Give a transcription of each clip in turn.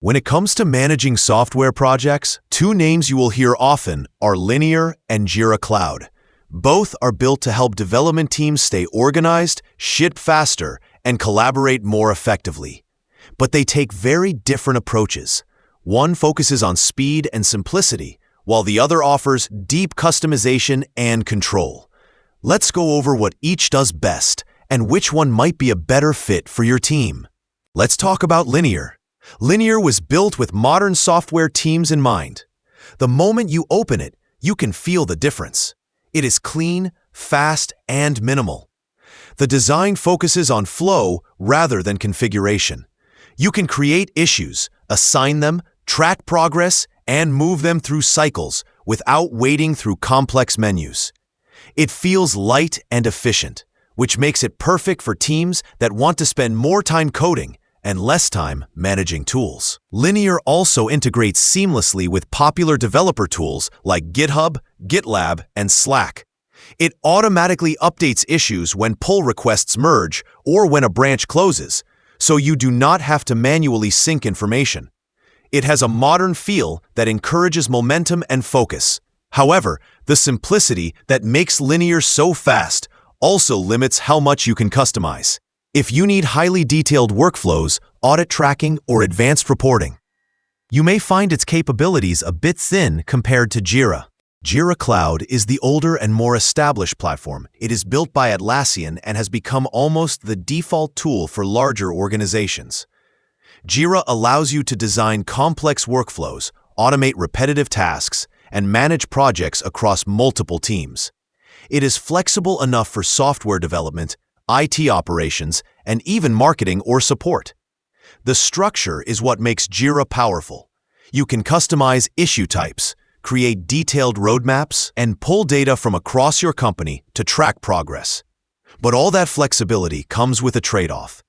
When it comes to managing software projects, two names you will hear often are Linear and Jira Cloud. Both are built to help development teams stay organized, ship faster, and collaborate more effectively. But they take very different approaches. One focuses on speed and simplicity, while the other offers deep customization and control. Let's go over what each does best and which one might be a better fit for your team. Let's talk about Linear. Linear was built with modern software teams in mind. The moment you open it, you can feel the difference. It is clean, fast, and minimal. The design focuses on flow rather than configuration. You can create issues, assign them, track progress, and move them through cycles without wading through complex menus. It feels light and efficient, which makes it perfect for teams that want to spend more time coding and less time managing tools. Linear also integrates seamlessly with popular developer tools like GitHub, GitLab, and Slack. It automatically updates issues when pull requests merge or when a branch closes, so you do not have to manually sync information. It has a modern feel that encourages momentum and focus. However, the simplicity that makes Linear so fast also limits how much you can customize. If you need highly detailed workflows, audit tracking, or advanced reporting, you may find its capabilities a bit thin compared to Jira. Jira Cloud is the older and more established platform. It is built by Atlassian and has become almost the default tool for larger organizations. Jira allows you to design complex workflows, automate repetitive tasks, and manage projects across multiple teams. It is flexible enough for software development, IT operations, and even marketing or support. The structure is what makes Jira powerful. You can customize issue types, create detailed roadmaps, and pull data from across your company to track progress. But all that flexibility comes with a trade-off.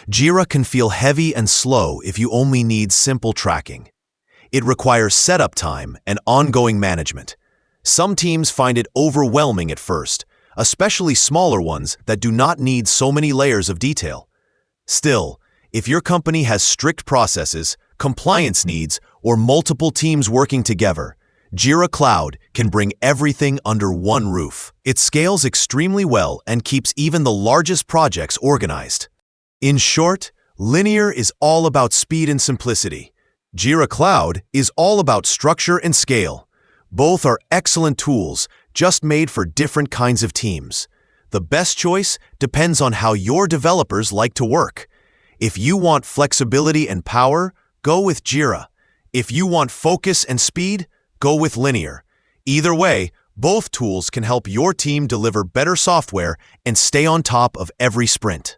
Jira can feel heavy and slow if you only need simple tracking. It requires setup time and ongoing management. Some teams find it overwhelming at first, especially smaller ones that do not need so many layers of detail. Still, if your company has strict processes, compliance needs, or multiple teams working together, Jira Cloud can bring everything under one roof. It scales extremely well and keeps even the largest projects organized. In short, Linear is all about speed and simplicity. Jira Cloud is all about structure and scale. Both are excellent tools, just made for different kinds of teams. The best choice depends on how your developers like to work. If you want flexibility and power, go with Jira. If you want focus and speed, go with Linear. Either way, both tools can help your team deliver better software and stay on top of every sprint.